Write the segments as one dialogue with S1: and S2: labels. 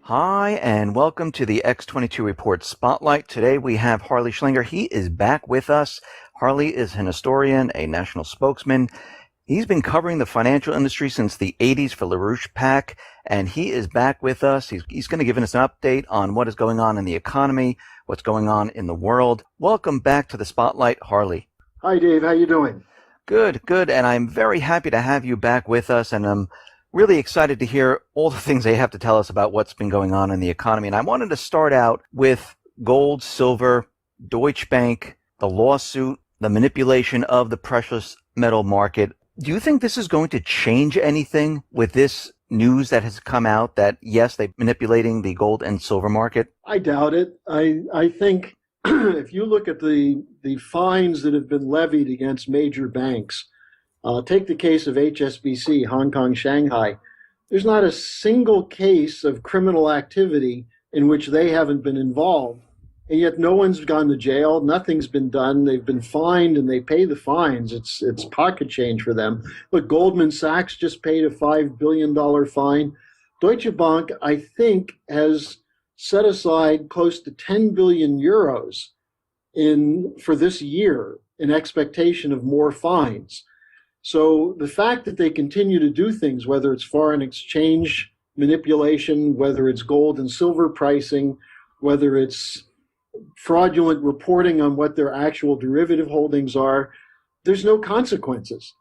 S1: Hi, and welcome to the X22 Report Spotlight. Today we have Harley Schlanger. He is back with us. Harley is an historian, a national spokesman. He's been covering the financial industry since the 80s for LaRouche Pack, and he is back with us. He's going to give us an update on what is going on in the economy, what's going on in the world. Welcome back to the Spotlight, Harley.
S2: Hi, Dave. How you doing?
S1: Good, good. And I'm very happy to have you back with us, and I'm really excited to hear all the things they have to tell us about what's been going on in the economy. And I wanted to start out with gold, silver, Deutsche Bank, the lawsuit, the manipulation of the precious metal market. Do you think this is going to change anything with this news that has come out that, yes, they're manipulating the gold and silver market?
S2: I doubt it. I think if you look at the fines that have been levied against major banks, take the case of HSBC, Hong Kong, Shanghai. There's not a single case of criminal activity in which they haven't been involved, and yet no one's gone to jail. Nothing's been done. They've been fined, and they pay the fines. It's pocket change for them. But Goldman Sachs just paid a $5 billion fine. Deutsche Bank, I think, has set aside close to 10 billion euros for this year in expectation of more fines. So the fact that they continue to do things, whether it's foreign exchange manipulation, whether it's gold and silver pricing, whether it's fraudulent reporting on what their actual derivative holdings are, there's no consequences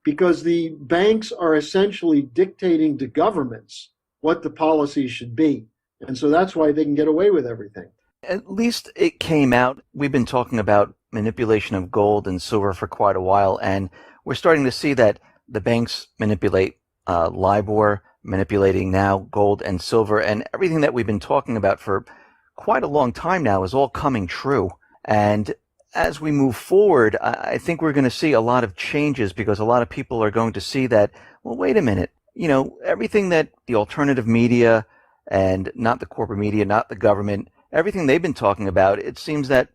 S2: because the banks are essentially dictating to governments what the policy should be. And so that's why they can get away with everything.
S1: At least it came out. We've been talking about manipulation of gold and silver for quite a while, and we're starting to see that the banks manipulate LIBOR, manipulating now gold and silver, and everything that we've been talking about for quite a long time now is all coming true. And as we move forward, I think we're going to see a lot of changes because a lot of people are going to see that, well, wait a minute, everything that the alternative media and not the corporate media, not the government, everything they've been talking about, it seems that,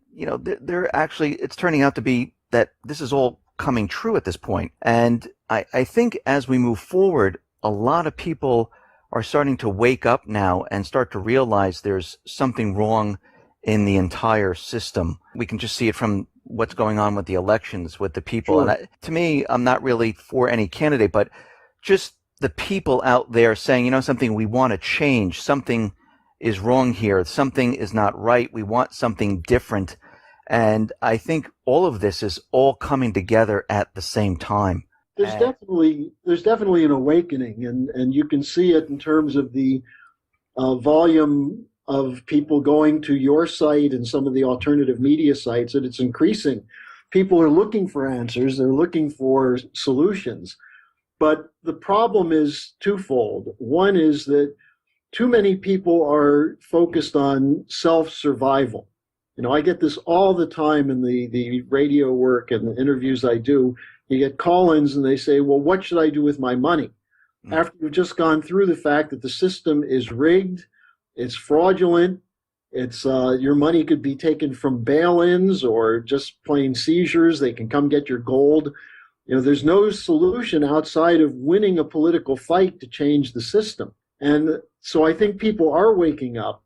S1: they're actually, it's turning out to be that this is all coming true at this point. And I think as we move forward, a lot of people are starting to wake up now and start to realize there's something wrong in the entire system. We can just see it from what's going on with the elections, with the people.
S2: Sure.
S1: And to me, I'm not really for any candidate, but just the people out there saying, something, we want to change, something is wrong here, something is not right, we want something different. And I think all of this is all coming together at the same time.
S2: There's definitely an awakening, and you can see it in terms of the volume of people going to your site and some of the alternative media sites, that it's increasing. People are looking for answers, they're looking for solutions. But the problem is twofold. One is that too many people are focused on self-survival. I get this all the time in the radio work and the interviews I do. You get call-ins and they say, well, what should I do with my money? After you've just gone through the fact that the system is rigged, it's fraudulent, it's your money could be taken from bail-ins or just plain seizures. They can come get your gold. There's no solution outside of winning a political fight to change the system. And so I think people are waking up,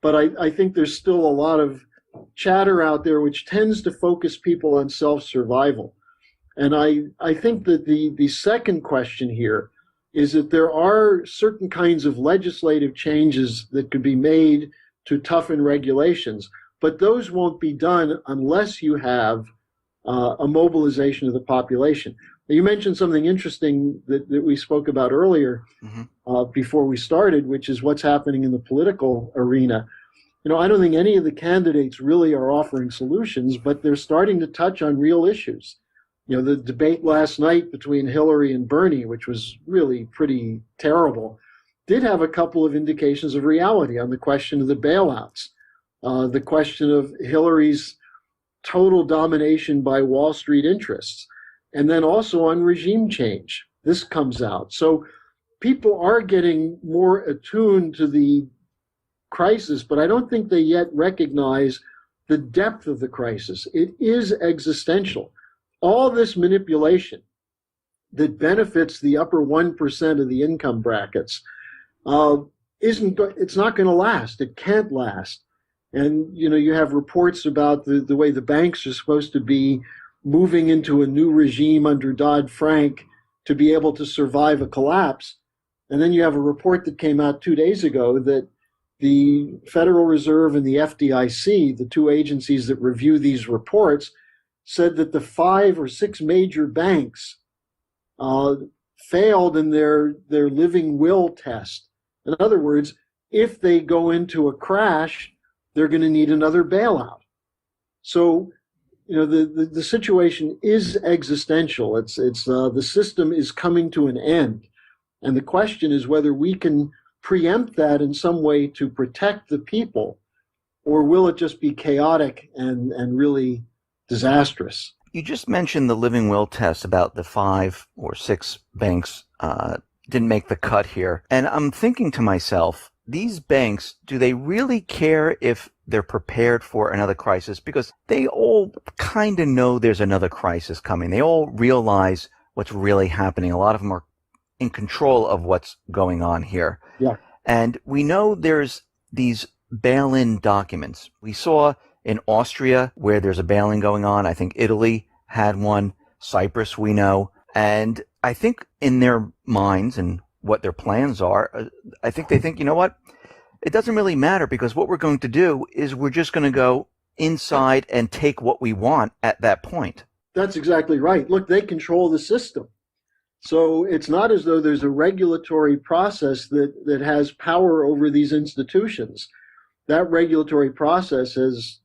S2: but I think there's still a lot of chatter out there which tends to focus people on self-survival. And I think that the second question here is that there are certain kinds of legislative changes that could be made to toughen regulations, but those won't be done unless you have a mobilization of the population. You mentioned something interesting that we spoke about earlier before we started, which is what's happening in the political arena. I don't think any of the candidates really are offering solutions, but they're starting to touch on real issues. The debate last night between Hillary and Bernie, which was really pretty terrible, did have a couple of indications of reality on the question of the bailouts, the question of Hillary's total domination by Wall Street interests, and then also on regime change. This comes out. So people are getting more attuned to the crisis, but I don't think they yet recognize the depth of the crisis. It is existential. All this manipulation that benefits the upper 1% of the income brackets it's not going to last. It can't last. And you have reports about the way the banks are supposed to be moving into a new regime under Dodd-Frank to be able to survive a collapse. And then you have a report that came out 2 days ago that the Federal Reserve and the FDIC, the two agencies that review these reports, said that the 5 or 6 major banks failed in their living will test. In other words, if they go into a crash, they're going to need another bailout. So, the situation is existential. It's the system is coming to an end, and the question is whether we can preempt that in some way to protect the people, or will it just be chaotic and really disastrous?
S1: You just mentioned the living will test about the 5 or 6 banks didn't make the cut here. And I'm thinking to myself, these banks, do they really care if they're prepared for another crisis? Because they all kind of know there's another crisis coming. They all realize what's really happening. A lot of them are in control of what's going on here.
S2: Yeah.
S1: And we know there's these bail-in documents. We saw in Austria where there's a bail-in going on. I think Italy had one. Cyprus, we know. And I think in their minds and what their plans are, I think they think, you know what? It doesn't really matter, because what we're going to do is we're just going to go inside and take what we want at that point.
S2: That's exactly right. Look, they control the system. So it's not as though there's a regulatory process that has power over these institutions. That regulatory process has,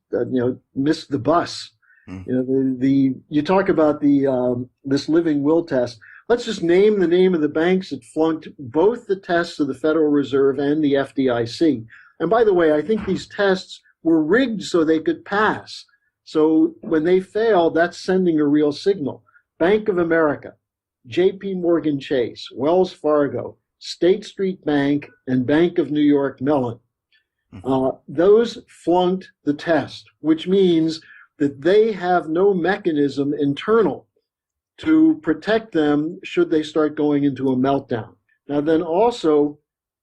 S2: missed the bus. You talk about this living will test. Let's just name the name of the banks that flunked both the tests of the Federal Reserve and the FDIC. And by the way, I think these tests were rigged so they could pass. So when they fail, that's sending a real signal. Bank of America, JP Morgan Chase, Wells Fargo, State Street Bank, and Bank of New York Mellon. Those flunked the test, which means that they have no mechanism internal to protect them should they start going into a meltdown. Now then also,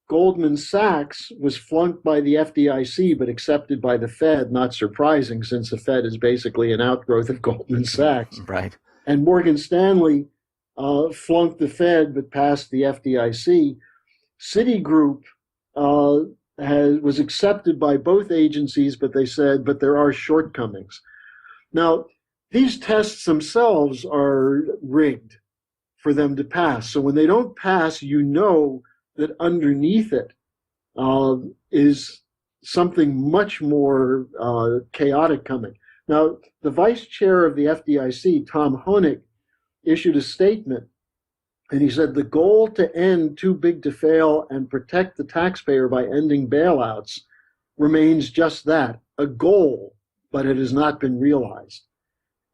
S2: Goldman Sachs was flunked by the FDIC but accepted by the Fed, not surprising since the Fed is basically an outgrowth of Goldman Sachs.
S1: Right.
S2: And Morgan Stanley flunked the Fed but passed the FDIC. Citigroup was accepted by both agencies, but they said, but there are shortcomings. Now, these tests themselves are rigged for them to pass. So when they don't pass, you know that underneath it is something much more chaotic coming. Now, the vice chair of the FDIC, Tom Honig, issued a statement, and he said the goal to end too big to fail and protect the taxpayer by ending bailouts remains just that, a goal, but it has not been realized.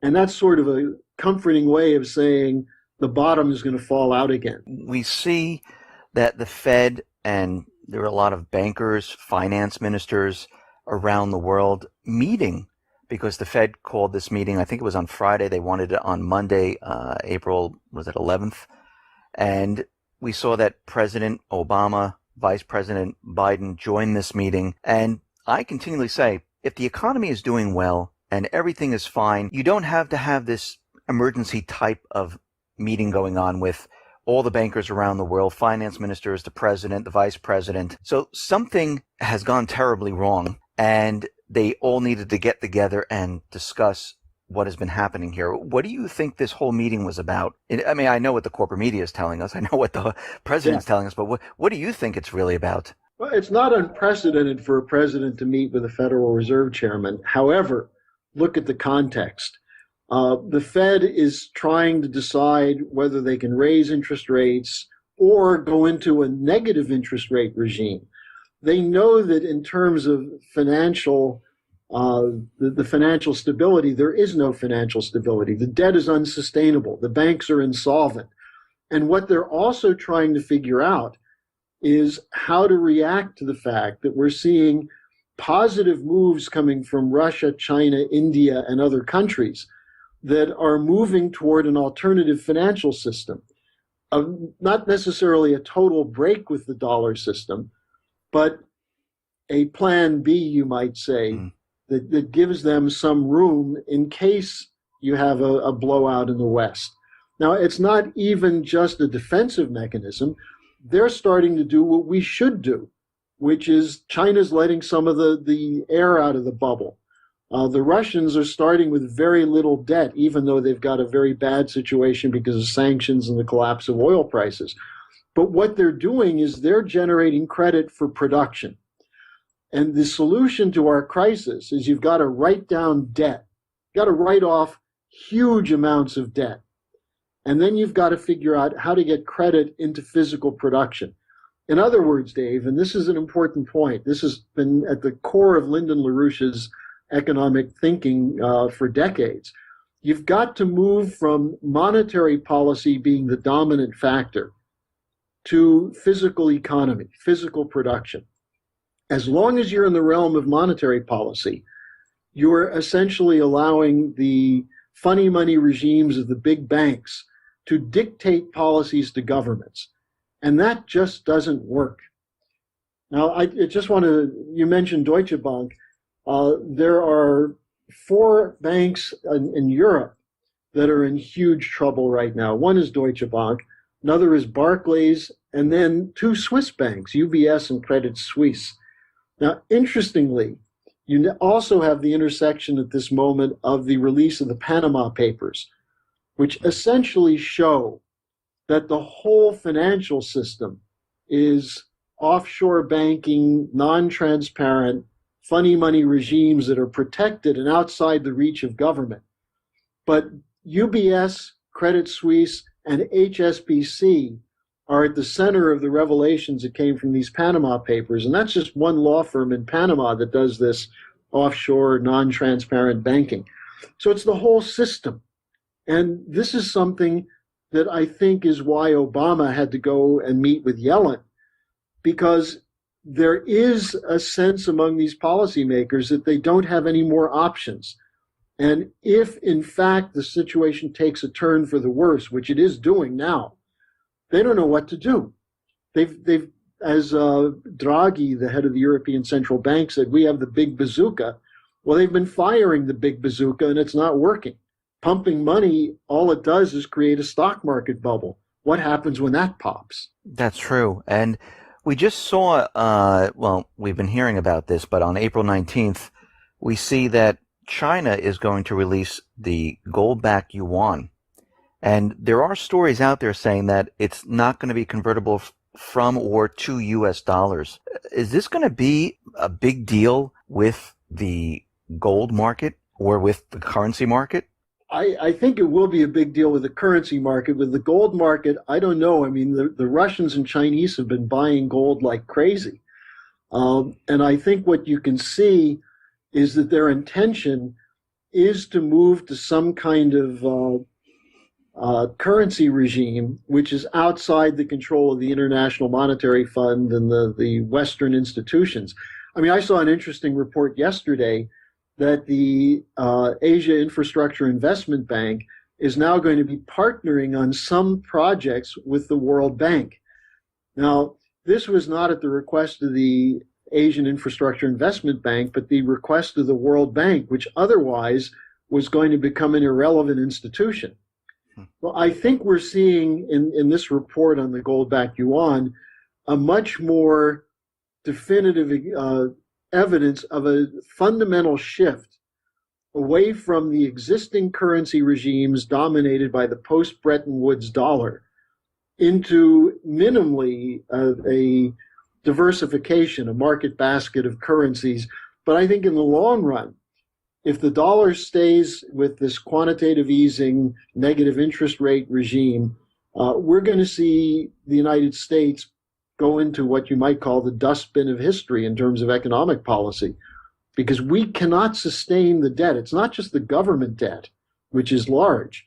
S2: And that's sort of a comforting way of saying the bottom is going to fall out again.
S1: We see that the Fed, and there are a lot of bankers, finance ministers around the world meeting, because the Fed called this meeting, I think it was on Friday. They wanted it on Monday, April, was it 11th? And we saw that President Obama, Vice President Biden joined this meeting. And I continually say, if the economy is doing well, and everything is fine, you don't have to have this emergency type of meeting going on with all the bankers around the world, finance ministers, the president, the vice president. So something has gone terribly wrong, and they all needed to get together and discuss what has been happening here. What do you think this whole meeting was about? I mean, I know what the corporate media is telling us. I know what the president's telling us, but what do you think it's really about?
S2: Well, it's not unprecedented for a president to meet with a Federal Reserve chairman. However, look at the context. The Fed is trying to decide whether they can raise interest rates or go into a negative interest rate regime. They know that in terms of financial, the financial stability, there is no financial stability. The debt is unsustainable. The banks are insolvent. And what they're also trying to figure out is how to react to the fact that we're seeing positive moves coming from Russia, China, India, and other countries that are moving toward an alternative financial system. Not necessarily a total break with the dollar system, but a plan B, you might say,
S1: Mm.
S2: that gives them some room in case you have a blowout in the West. Now, it's not even just a defensive mechanism. They're starting to do what we should do, which is China's letting some of the air out of the bubble. The Russians are starting with very little debt, even though they've got a very bad situation because of sanctions and the collapse of oil prices. But what they're doing is they're generating credit for production. And the solution to our crisis is you've got to write down debt. You've got to write off huge amounts of debt. And then you've got to figure out how to get credit into physical production. In other words, Dave, and this is an important point, this has been at the core of Lyndon LaRouche's economic thinking for decades. You've got to move from monetary policy being the dominant factor to physical economy, physical production. As long as you're in the realm of monetary policy, you're essentially allowing the funny money regimes of the big banks to dictate policies to governments. And that just doesn't work. Now, I just want to, you mentioned Deutsche Bank. There are 4 banks in Europe that are in huge trouble right now. One is Deutsche Bank, another is Barclays, and then 2 Swiss banks, UBS and Credit Suisse. Now, interestingly, you also have the intersection at this moment of the release of the Panama Papers, which essentially show that the whole financial system is offshore banking, non-transparent, funny money regimes that are protected and outside the reach of government. But UBS, Credit Suisse, and HSBC are at the center of the revelations that came from these Panama Papers. And that's just one law firm in Panama that does this offshore, non-transparent banking. So it's the whole system. And this is something that I think is why Obama had to go and meet with Yellen, because there is a sense among these policymakers that they don't have any more options. And if, in fact, the situation takes a turn for the worse, which it is doing now, they don't know what to do. They've as Draghi, the head of the European Central Bank, said, we have the big bazooka. Well, they've been firing the big bazooka, and it's not working. Pumping money, all it does is create a stock market bubble. What happens when that pops?
S1: That's true. And we just saw, well, we've been hearing about this, but on April 19th, we see that China is going to release the gold-backed yuan. And there are stories out there saying that it's not going to be convertible from or to US dollars. Is this going to be a big deal with the gold market or with the currency market?
S2: I think it will be a big deal with the currency market. With the gold market, I don't know. I mean, the Russians and Chinese have been buying gold like crazy. And I think what you can see is that their intention is to move to some kind of currency regime, which is outside the control of the International Monetary Fund and the Western institutions. I mean, I saw an interesting report yesterday that the Asia Infrastructure Investment Bank is now going to be partnering on some projects with the World Bank. Now, this was not at the request of the Asian Infrastructure Investment Bank, but the request of the World Bank, which otherwise was going to become an irrelevant institution. Well, I think we're seeing in this report on the gold-backed yuan a much more definitive evidence of a fundamental shift away from the existing currency regimes dominated by the post-Bretton Woods dollar into minimally a diversification, a market basket of currencies. But I think in the long run, if the dollar stays with this quantitative easing, negative interest rate regime, we're going to see the United States go into what you might call the dustbin of history in terms of economic policy, because we cannot sustain the debt. It's not just the government debt, which is large,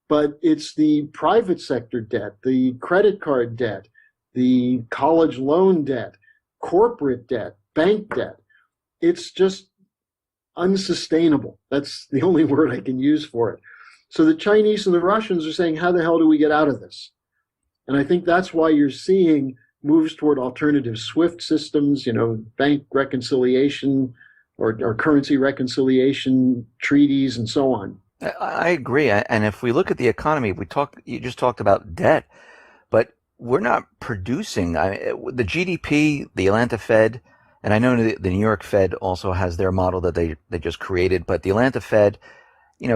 S2: but it's the private sector debt, the credit card debt, the college loan debt, corporate debt, bank debt. It's just unsustainable. That's the only word I can use for it. So the Chinese and the Russians are saying, how the hell do we get out of this? And I think that's why you're seeing moves toward alternative SWIFT systems, bank reconciliation or currency reconciliation treaties and so on.
S1: I agree. And if we look at the economy, you just talked about debt, but we're not producing. The GDP, the Atlanta Fed, and I know the New York Fed also has their model that they just created, but the Atlanta Fed,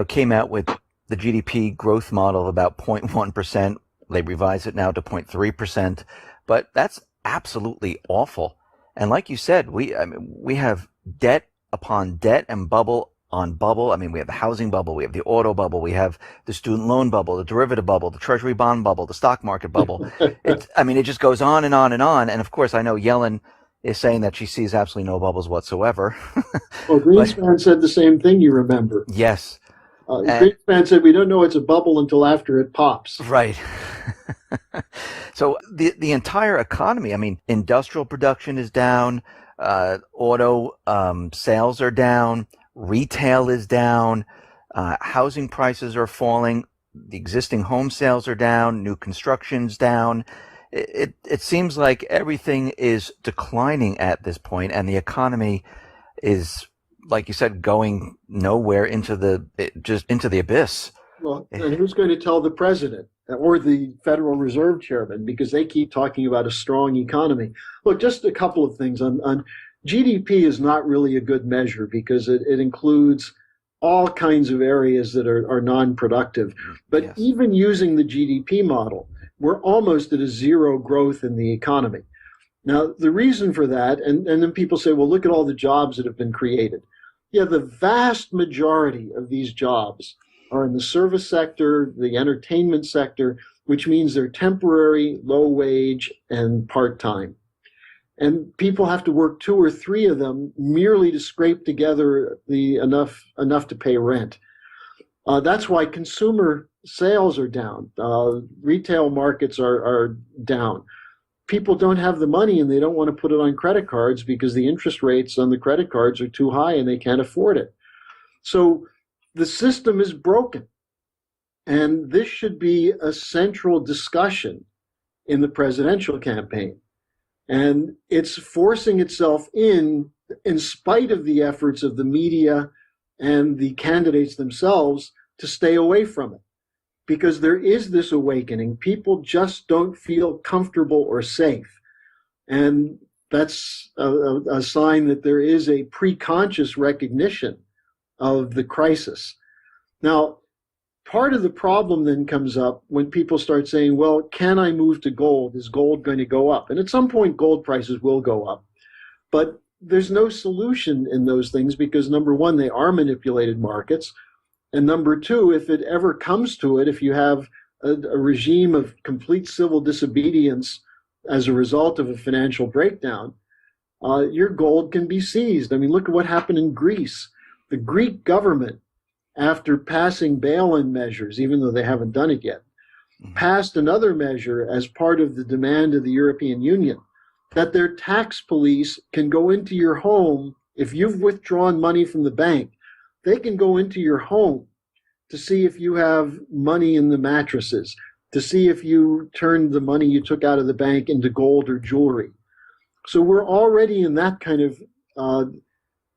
S1: came out with the GDP growth model of about 0.1%. They revised it now to 0.3%, but that's absolutely awful. And like you said, we have debt upon debt and bubble on bubble. I mean, we have the housing bubble, we have the auto bubble, we have the student loan bubble, the derivative bubble, the treasury bond bubble, the stock market bubble. It just goes on and on and on. And of course, I know Yellen is saying that she sees absolutely no bubbles whatsoever.
S2: Well, Greenspan said the same thing, you remember.
S1: Yes.
S2: Greenspan said, we don't know it's a bubble until after it pops.
S1: Right. So the entire economy, I mean, industrial production is down, auto sales are down, retail is down, housing prices are falling, the existing home sales are down, new construction's down. It seems like everything is declining at this point, and the economy is, like you said, going nowhere into the abyss.
S2: Well, and who's going to tell the president or the Federal Reserve Chairman, because they keep talking about a strong economy? Look, just a couple of things on GDP is not really a good measure because it includes all kinds of areas that are non-productive. But yes, even using the GDP model, we're almost at a zero growth in the economy. Now, the reason for that, and then people say, well, look at all the jobs that have been created. Yeah, the vast majority of these jobs are in the service sector, the entertainment sector, which means they're temporary, low wage, and part-time. And people have to work 2 or 3 of them merely to scrape together enough to pay rent. That's why consumer sales are down. Retail markets are down. People don't have the money and they don't want to put it on credit cards because the interest rates on the credit cards are too high and they can't afford it. So the system is broken. And this should be a central discussion in the presidential campaign. And it's forcing itself in spite of the efforts of the media and the candidates themselves to stay away from it. Because there is this awakening. People just don't feel comfortable or safe. And that's a sign that there is a pre-conscious recognition of the crisis. Now, part of the problem then comes up when people start saying, well, can I move to gold? Is gold going to go up? And at some point, gold prices will go up. But there's no solution in those things because, number one, they are manipulated markets. And number two, if it ever comes to it, if you have a regime of complete civil disobedience as a result of a financial breakdown, your gold can be seized. I mean, look at what happened in Greece. The Greek government, after passing bail-in measures, even though they haven't done it yet, passed another measure as part of the demand of the European Union, that their tax police can go into your home. If you've withdrawn money from the bank, they can go into your home to see if you have money in the mattresses, to see if you turned the money you took out of the bank into gold or jewelry. So we're already in that kind of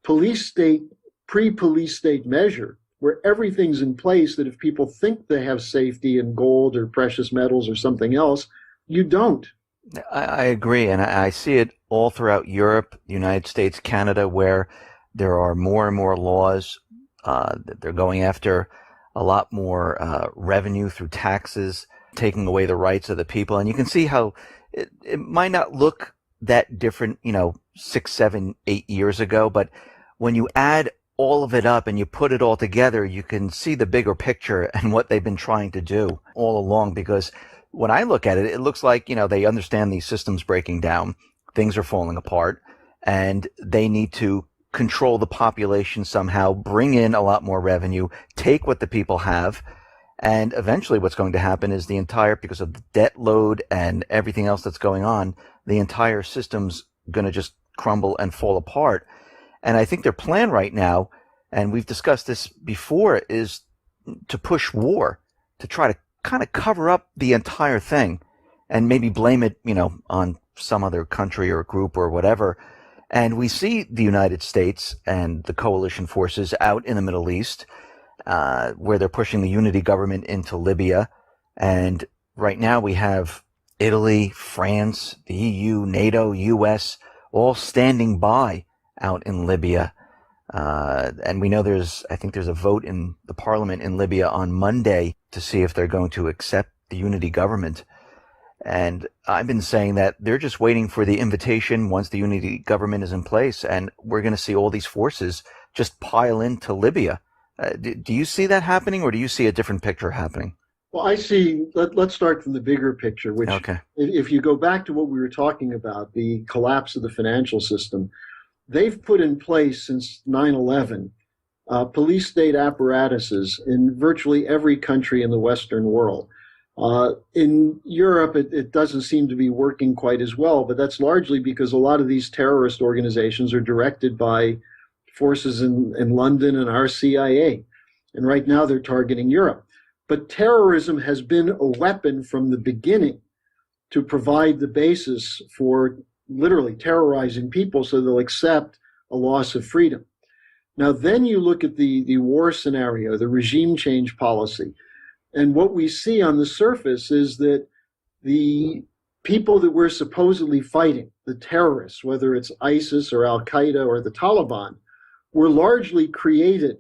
S2: police state, pre-police state measure, where everything's in place that if people think they have safety in gold or precious metals or something else, you don't.
S1: I agree, and I see it all throughout Europe, the United States, Canada, where there are more and more laws. They're going after a lot more revenue through taxes, taking away the rights of the people. And you can see how it might not look that different, 6, 7, 8 years ago, but when you add all of it up and you put it all together, you can see the bigger picture and what they've been trying to do all along. Because when I look at it, it looks like, they understand these systems breaking down, things are falling apart, and they need to control the population somehow, bring in a lot more revenue, take what the people have, and eventually what's going to happen is because of the debt load and everything else that's going on, the entire system's going to just crumble and fall apart. And I think their plan right now, and we've discussed this before, is to push war, to try to kind of cover up the entire thing. and maybe blame it, on some other country or group or whatever. And we see the United States and the coalition forces out in the Middle East, where they're pushing the unity government into Libya. And right now we have Italy, France, the EU, NATO, US, all standing by out in Libya. And we know I think there's a vote in the parliament in Libya on Monday to see if they're going to accept the unity government. And I've been saying that they're just waiting for the invitation once the unity government is in place, and we're going to see all these forces just pile into Libya. Do you see that happening, or do you see a different picture happening?
S2: Well, I see, let's start from the bigger picture, which,
S1: Okay.
S2: if you go back to what we were talking about, the collapse of the financial system, they've put in place since 9/11 police state apparatuses in virtually every country in the Western world. In Europe, it doesn't seem to be working quite as well, but that's largely because a lot of these terrorist organizations are directed by forces in London and our CIA. And right now they're targeting Europe. But terrorism has been a weapon from the beginning to provide the basis for literally terrorizing people so they'll accept a loss of freedom. Now, then you look at the war scenario, the regime change policy. And what we see on the surface is that the people that we're supposedly fighting, the terrorists, whether it's ISIS or Al Qaeda or the Taliban, were largely created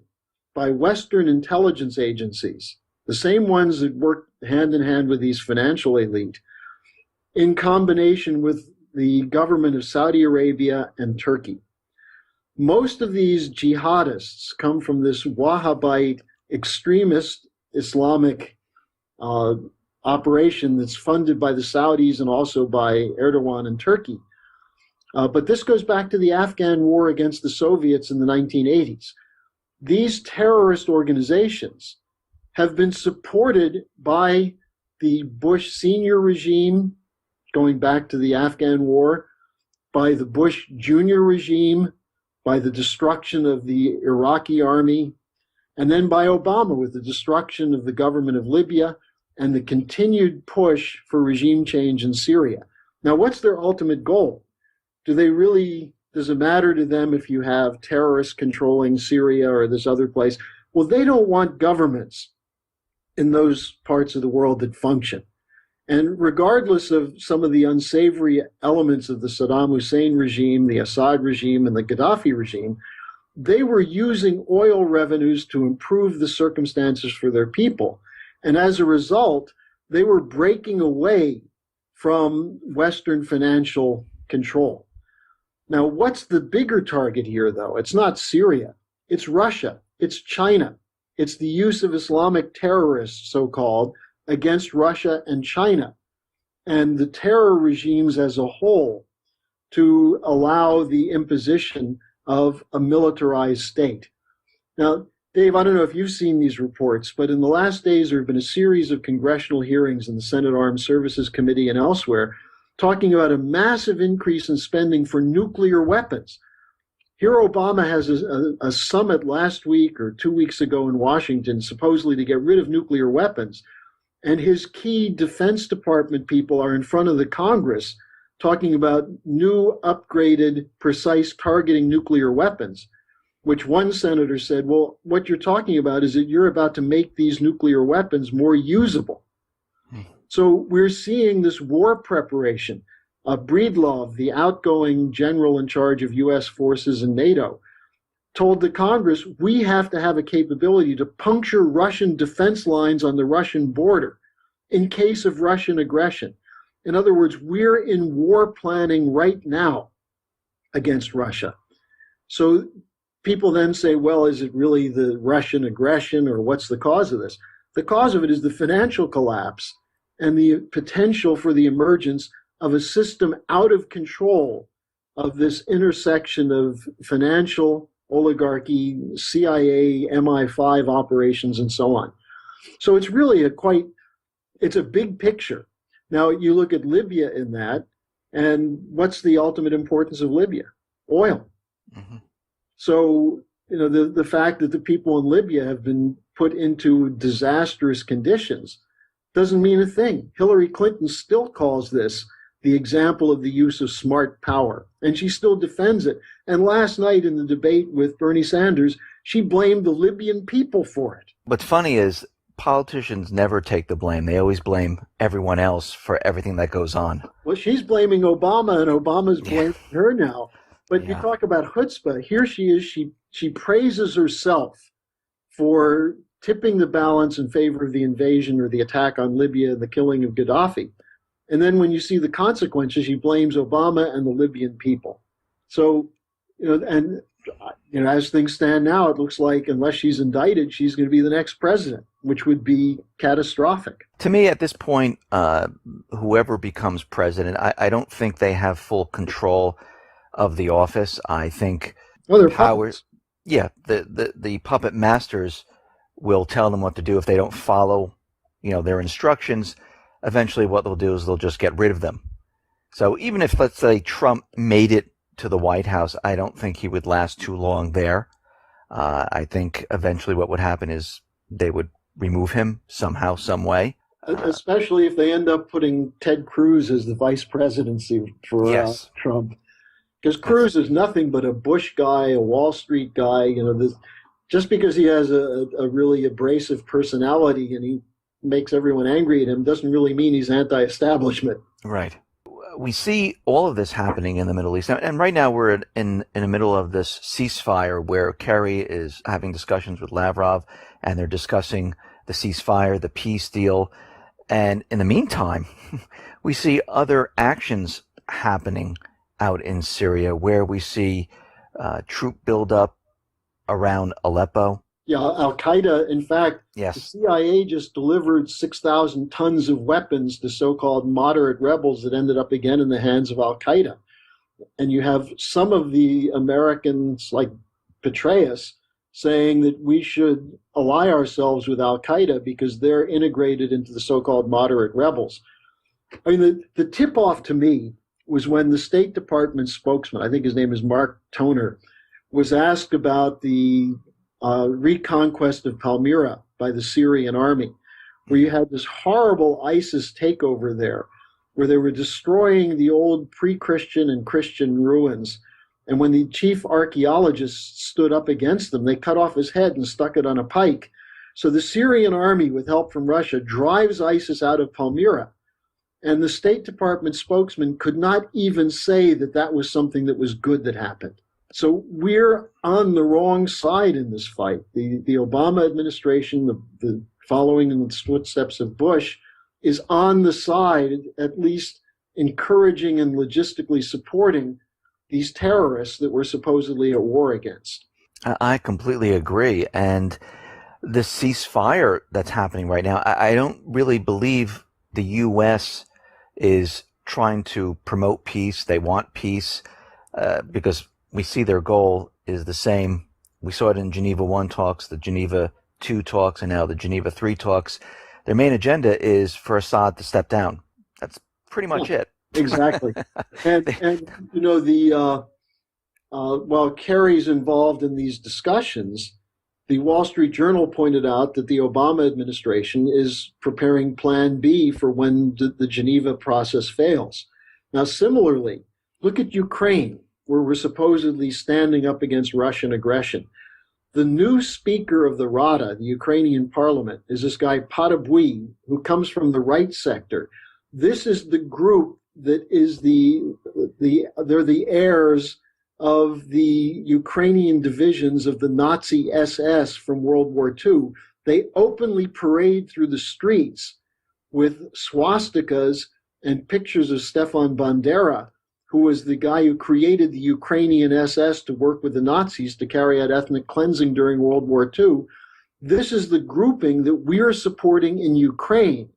S2: by Western intelligence agencies, the same ones that work hand in hand with these financial elite, in combination with the government of Saudi Arabia and Turkey. Most of these jihadists come from this Wahhabite extremist Islamic operation that's funded by the Saudis and also by Erdogan and Turkey. But this goes back to the Afghan war against the Soviets in the 1980s. These terrorist organizations have been supported by the Bush senior regime, going back to the Afghan war, by the Bush junior regime, by the destruction of the Iraqi army, and then by Obama with the destruction of the government of Libya and the continued push for regime change in Syria. Now, what's their ultimate goal? Does it matter to them if you have terrorists controlling Syria or this other place? Well, they don't want governments in those parts of the world that function. And regardless of some of the unsavory elements of the Saddam Hussein regime, the Assad regime, and the Gaddafi regime, they were using oil revenues to improve the circumstances for their people. And as a result, they were breaking away from Western financial control. Now, what's the bigger target here, though? It's not Syria. It's Russia. It's China. It's the use of Islamic terrorists, so-called, against Russia and China, and the terror regimes as a whole, to allow the imposition of a militarized state. Now, Dave, I don't know if you've seen these reports, but in the last days there have been a series of congressional hearings in the Senate Armed Services Committee and elsewhere talking about a massive increase in spending for nuclear weapons. Here Obama has a summit last week or 2 weeks ago in Washington, supposedly to get rid of nuclear weapons. And his key Defense Department people are in front of the Congress talking about new, upgraded, precise targeting nuclear weapons, which one senator said, well, what you're talking about is that you're about to make these nuclear weapons more usable. So we're seeing this war preparation. Breedlove, the outgoing general in charge of U.S. forces in NATO, told the Congress, we have to have a capability to puncture Russian defense lines on the Russian border in case of Russian aggression. In other words, we're in war planning right now against Russia. So people then say, well, is it really the Russian aggression, or what's the cause of this? The cause of it is the financial collapse and the potential for the emergence of a system out of control of this intersection of financial oligarchy, CIA, MI5 operations, and so on. So it's really it's a big picture. Now you look at Libya in that, and what's the ultimate importance of Libya? Oil. Mm-hmm. So, the fact that the people in Libya have been put into disastrous conditions doesn't mean a thing. Hillary Clinton still calls this the example of the use of smart power, and she still defends it. And last night in the debate with Bernie Sanders, she blamed the Libyan people for it.
S1: What's funny is politicians never take the blame. They always blame everyone else for everything that goes on.
S2: Well, she's blaming Obama, and Obama's blaming her now. But you
S1: Yeah.
S2: talk about chutzpah. Here she is. She praises herself for tipping the balance in favor of the invasion or the attack on Libya and the killing of Gaddafi. And then when you see the consequences, she blames Obama and the Libyan people. So, as things stand now, it looks like unless she's indicted, she's going to be the next president, which would be catastrophic.
S1: To me, at this point, whoever becomes president, I don't think they have full control of the office. I think
S2: they're
S1: powers, the puppet masters will tell them what to do if they don't follow, their instructions. Eventually, what they'll do is they'll just get rid of them. So even if, let's say, Trump made it to the White House, I don't think he would last too long there. I think eventually what would happen is they would remove him somehow, some way.
S2: Especially if they end up putting Ted Cruz as the vice presidency for Trump. Because Cruz is nothing but a Bush guy, a Wall Street guy. Just because he has a really abrasive personality and he makes everyone angry at him doesn't really mean he's anti-establishment.
S1: Right. We see all of this happening in the Middle East. And right now we're in the middle of this ceasefire where Kerry is having discussions with Lavrov and they're discussing the ceasefire, the peace deal. And in the meantime, we see other actions happening out in Syria where we see troop buildup around Aleppo.
S2: Yeah, Al-Qaeda, in fact,
S1: yes.
S2: The CIA just delivered 6,000 tons of weapons to so-called moderate rebels that ended up again in the hands of Al-Qaeda. And you have some of the Americans, like Petraeus, saying that we should ally ourselves with Al-Qaeda because they're integrated into the so-called moderate rebels. I mean, the tip-off to me was when the State Department spokesman, I think his name is Mark Toner, was asked about the reconquest of Palmyra by the Syrian army, where you had this horrible ISIS takeover there, where they were destroying the old pre-Christian and Christian ruins. And when the chief archaeologist stood up against them, they cut off his head and stuck it on a pike. So the Syrian army, with help from Russia, drives ISIS out of Palmyra. And the State Department spokesman could not even say that that was something that was good that happened. So we're on the wrong side in this fight. The Obama administration, the following in the footsteps of Bush, is on the side, at least encouraging and logistically supporting these terrorists that we're supposedly at war against.
S1: I completely agree. And the ceasefire that's happening right now, I don't really believe the U.S. is trying to promote peace. They want peace because we see their goal is the same. We saw it in Geneva 1 talks, the Geneva 2 talks, and now the Geneva 3 talks. Their main agenda is for Assad to step down. That's pretty much it.
S2: Exactly. And while Kerry's involved in these discussions, the Wall Street Journal pointed out that the Obama administration is preparing Plan B for when the Geneva process fails. Now, similarly, look at Ukraine, where we're supposedly standing up against Russian aggression. The new speaker of the Rada, the Ukrainian parliament, is this guy Podobui, who comes from the right sector. This is the group that is they're the heirs of the Ukrainian divisions of the Nazi SS from World War II. They openly parade through the streets with swastikas and pictures of Stefan Bandera, who was the guy who created the Ukrainian SS to work with the Nazis to carry out ethnic cleansing during World War II. This is the grouping that we're supporting in Ukraine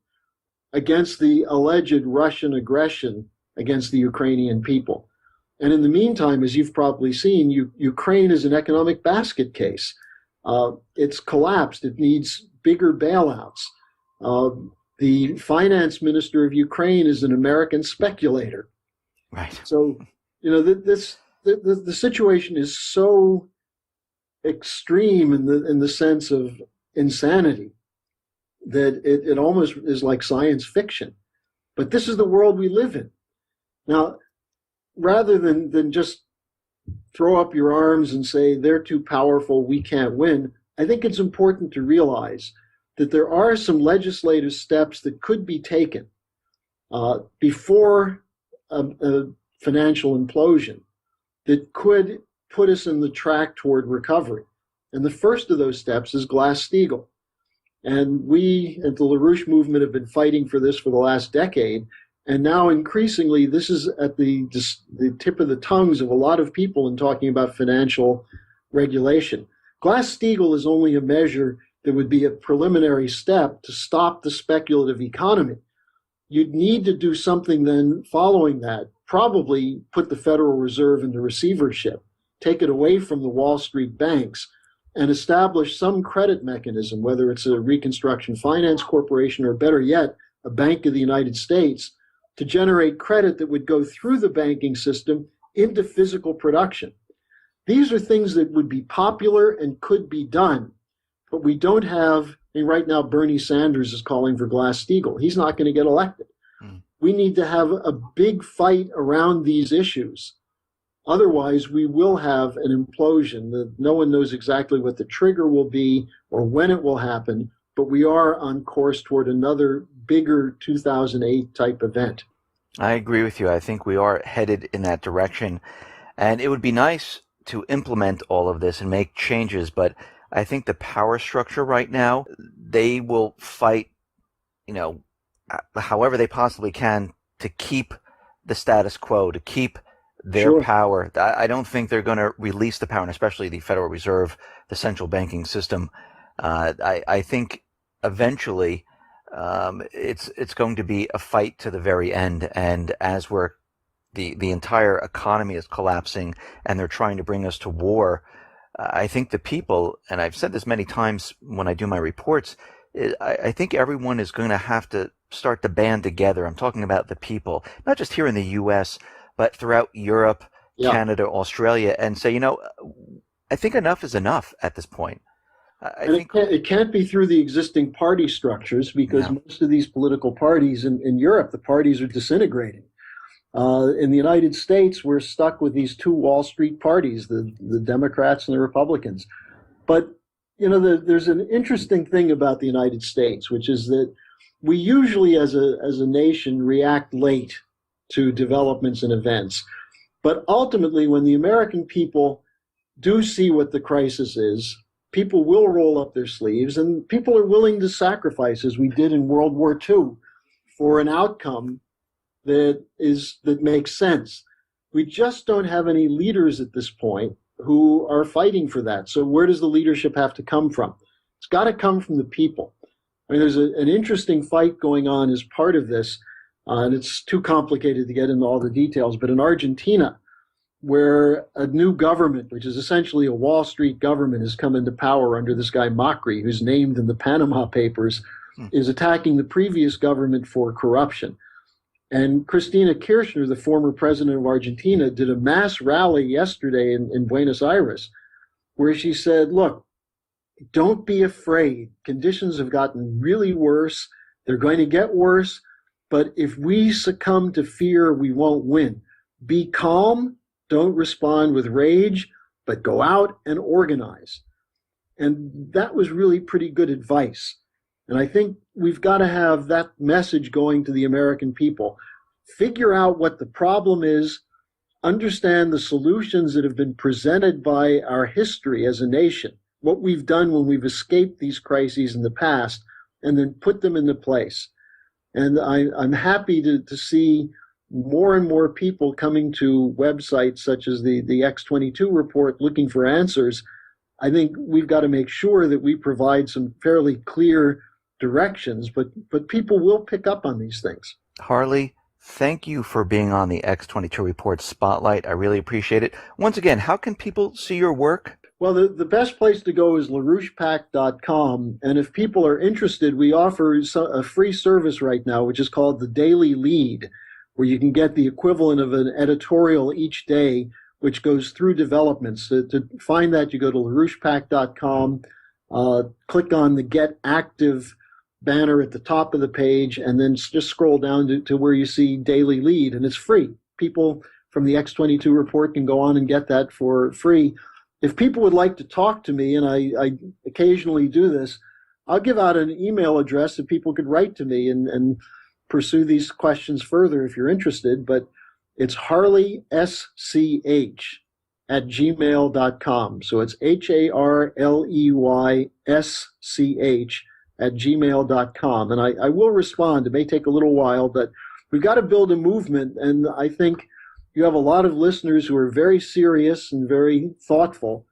S2: against the alleged Russian aggression against the Ukrainian people. And in the meantime, as you've probably seen, Ukraine is an economic basket case. It's collapsed. It needs bigger bailouts. The finance minister of Ukraine is an American speculator.
S1: Right.
S2: So, the situation is so extreme in the sense of insanity that it almost is like science fiction. But this is the world we live in. Now, rather than just throw up your arms and say they're too powerful, we can't win, I think it's important to realize that there are some legislative steps that could be taken before a financial implosion that could put us in the track toward recovery. And the first of those steps is Glass-Steagall. And we at the LaRouche movement have been fighting for this for the last decade. And now increasingly, this is at the tip of the tongues of a lot of people in talking about financial regulation. Glass-Steagall is only a measure that would be a preliminary step to stop the speculative economy. You'd need to do something then following that, probably put the Federal Reserve into receivership, take it away from the Wall Street banks, and establish some credit mechanism, whether it's a Reconstruction Finance Corporation or better yet, a Bank of the United States, to generate credit that would go through the banking system into physical production. These are things that would be popular and could be done, but we don't have, I mean, right now Bernie Sanders is calling for Glass-Steagall. He's not going to get elected. We need to have a big fight around these issues. Otherwise, we will have an implosion. No one knows exactly what the trigger will be or when it will happen, but we are on course toward another bigger 2008 type event.
S1: I agree with you. I think we are headed in that direction. And it would be nice to implement all of this and make changes, but I think the power structure right now, they will fight, however they possibly can to keep the status quo, to keep their power. I don't think they're going to release the power, and especially the Federal Reserve, the central banking system. I think eventually it's going to be a fight to the very end. And as the entire economy is collapsing and they're trying to bring us to war, I think the people, and I've said this many times when I do my reports, I think everyone is going to have to start to band together. I'm talking about the people, not just here in the U.S., but throughout Europe, Canada, Australia, and say, I think enough is enough at this point. I think
S2: it can't be through the existing party structures because most of these political parties in Europe, the parties are disintegrating. In the United States, we're stuck with these two Wall Street parties, the Democrats and the Republicans. But, there's an interesting thing about the United States, which is that we usually as a nation react late to developments and events. But ultimately, when the American people do see what the crisis is, people will roll up their sleeves and people are willing to sacrifice, as we did in World War II, for an outcome that makes sense. We just don't have any leaders at this point who are fighting for that. So where does the leadership have to come from? It's got to come from the people. I mean, there's an interesting fight going on as part of this, and it's too complicated to get into all the details, but in Argentina, where a new government, which is essentially a Wall Street government, has come into power under this guy Macri, who's named in the Panama Papers, is attacking the previous government for corruption. And Cristina Kirchner, the former president of Argentina, did a mass rally yesterday in Buenos Aires where she said, look, don't be afraid. Conditions have gotten really worse. They're going to get worse. But if we succumb to fear, we won't win. Be calm. Don't respond with rage, but go out and organize. And that was really pretty good advice. And I think we've got to have that message going to the American people. Figure out what the problem is, understand the solutions that have been presented by our history as a nation, what we've done when we've escaped these crises in the past, and then put them into place. And I'm happy to see more and more people coming to websites such as the X22 report looking for answers. I think we've got to make sure that we provide some fairly clear directions, but people will pick up on these things.
S1: Harley, thank you for being on the X22 Report Spotlight. I really appreciate it. Once again, how can people see your work?
S2: Well, the best place to go is LaRouchePAC.com. And if people are interested, we offer a free service right now, which is called the Daily Lead, where you can get the equivalent of an editorial each day, which goes through developments. To find that, you go to LaRouchePAC.com, click on the Get Active banner at the top of the page, and then just scroll down to where you see daily lead, and it's free. People from the X22 report can go on and get that for free. If people would like to talk to me, and I occasionally do this, I'll give out an email address that people could write to me and pursue these questions further if you're interested. But it's harleysch@gmail.com. So it's harleysch@gmail.com. And I will respond. It may take a little while, but we've got to build a movement. And I think you have a lot of listeners who are very serious and very thoughtful.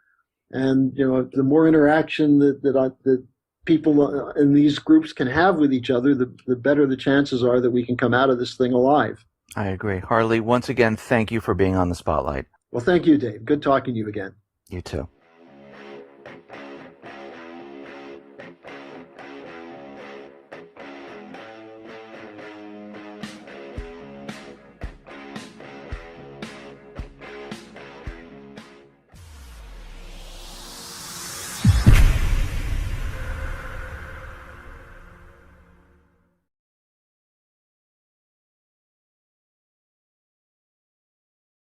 S2: And, the more interaction that people in these groups can have with each other, the better the chances are that we can come out of this thing alive.
S1: I agree. Harley, once again, thank you for being on the spotlight.
S2: Well, thank you, Dave. Good talking to you again.
S1: You too.